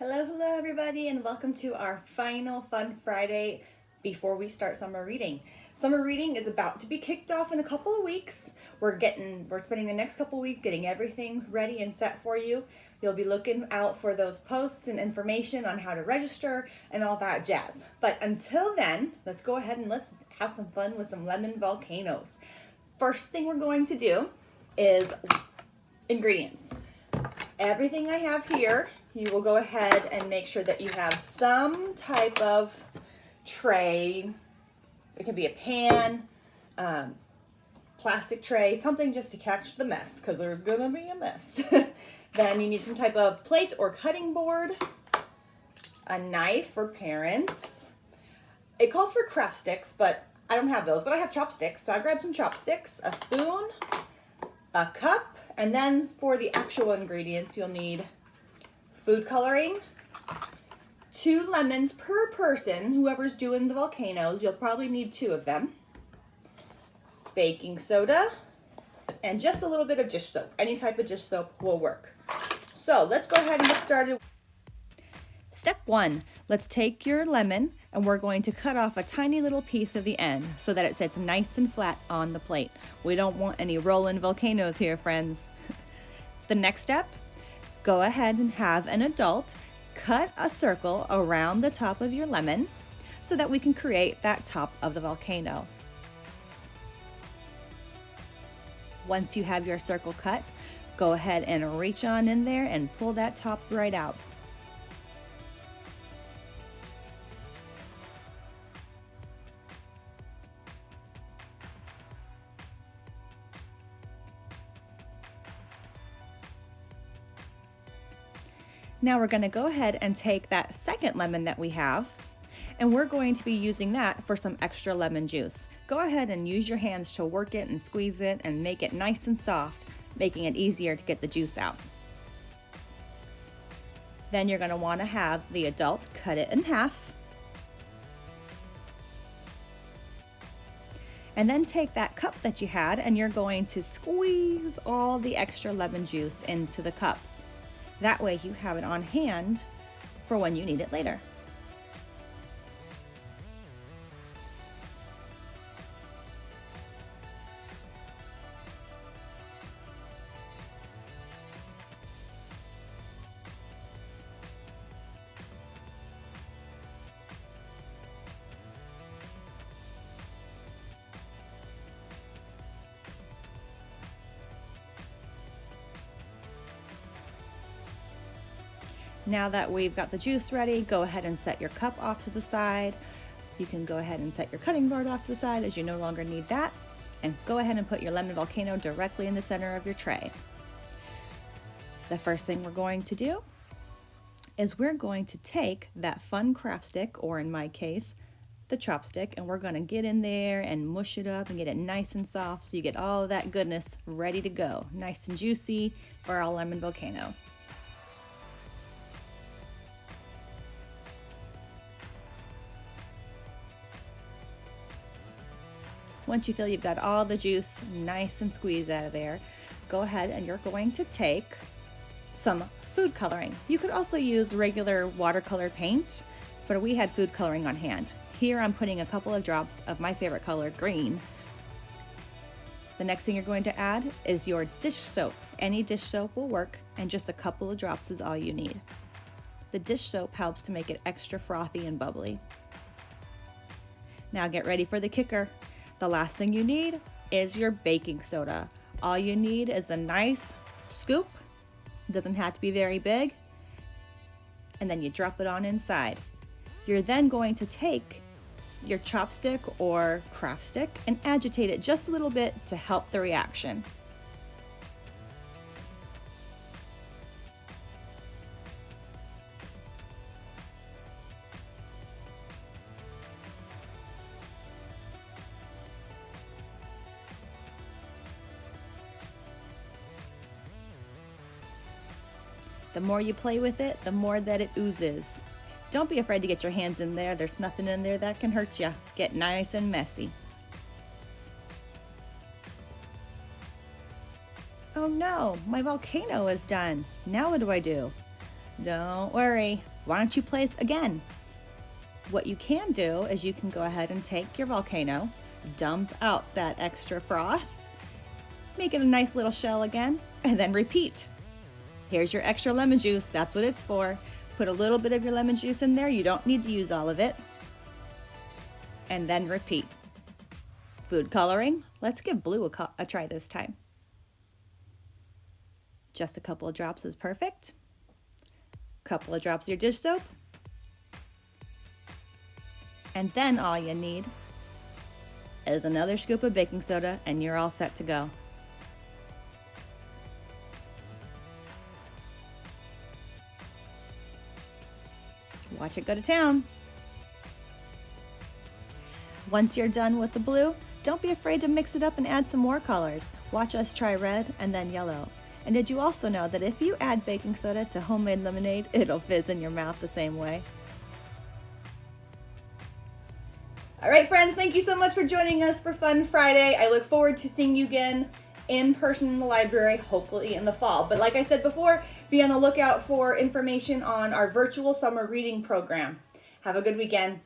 Hello everybody, and welcome to our final Fun Friday before we start summer reading. Summer reading is about to be kicked off in a couple of weeks. We're spending the next couple of weeks getting everything ready and set for you. You'll be looking out for those posts and information on how to register and all that jazz. But until then, let's go ahead and let's have some fun with some lemon volcanoes. First thing we're going to do is ingredients. Everything I have here, you will go ahead and make sure that you have some type of tray. It can be a pan, plastic tray, something just to catch the mess, because there's gonna be a mess. Then you need some type of plate or cutting board, a knife for parents. It calls for craft sticks, but I don't have those, but I have chopsticks. So I grabbed some chopsticks, a spoon, a cup, and then for the actual ingredients, you'll need food coloring, 2 lemons per person. Whoever's doing the volcanoes, you'll probably need 2 of them. Baking soda, and just a little bit of dish soap. Any type of dish soap will work. So let's go ahead and get started. Step 1, let's take your lemon and we're going to cut off a tiny little piece of the end so that it sits nice and flat on the plate. We don't want any rolling volcanoes here, friends. The next step, go ahead and have an adult cut a circle around the top of your lemon so that we can create that top of the volcano. Once you have your circle cut, go ahead and reach on in there and pull that top right out. Now we're going to go ahead and take that second lemon that we have, and we're going to be using that for some extra lemon juice. Go ahead and use your hands to work it and squeeze it and make it nice and soft, making it easier to get the juice out. Then you're going to want to have the adult cut it in half. And then take that cup that you had and you're going to squeeze all the extra lemon juice into the cup. That way you have it on hand for when you need it later. Now that we've got the juice ready, go ahead and set your cup off to the side. You can go ahead and set your cutting board off to the side as you no longer need that. And go ahead and put your lemon volcano directly in the center of your tray. The first thing we're going to do is we're going to take that fun craft stick, or in my case, the chopstick, and we're going to get in there and mush it up and get it nice and soft so you get all of that goodness ready to go. Nice and juicy for our lemon volcano. Once you feel you've got all the juice nice and squeezed out of there, go ahead and you're going to take some food coloring. You could also use regular watercolor paint, but we had food coloring on hand. Here I'm putting a couple of drops of my favorite color, green. The next thing you're going to add is your dish soap. Any dish soap will work, and just a couple of drops is all you need. The dish soap helps to make it extra frothy and bubbly. Now get ready for the kicker. The last thing you need is your baking soda. All you need is a nice scoop. It doesn't have to be very big. And then you drop it on inside. You're then going to take your chopstick or craft stick and agitate it just a little bit to help the reaction. The more you play with it, the more that it oozes. Don't be afraid to get your hands in there. There's nothing in there that can hurt you. Get nice and messy. Oh no, my volcano is done. Now what do I do? Don't worry. Why don't you place again? What you can do is you can go ahead and take your volcano, dump out that extra froth, make it a nice little shell again, and then repeat. Here's your extra lemon juice. That's what it's for. Put a little bit of your lemon juice in there. You don't need to use all of it. And then repeat. Food coloring. Let's give blue a try this time. Just a couple of drops is perfect. Couple of drops of your dish soap. And then all you need is another scoop of baking soda and you're all set to go. Watch it go to town. Once you're done with the blue, don't be afraid to mix it up and add some more colors. Watch us try red and then yellow. And did you also know that if you add baking soda to homemade lemonade, it'll fizz in your mouth the same way? All right, friends, thank you so much for joining us for Fun Friday. I look forward to seeing you again in person in the library, hopefully in the fall. But like I said before, be on the lookout for information on our virtual summer reading program. Have a good weekend.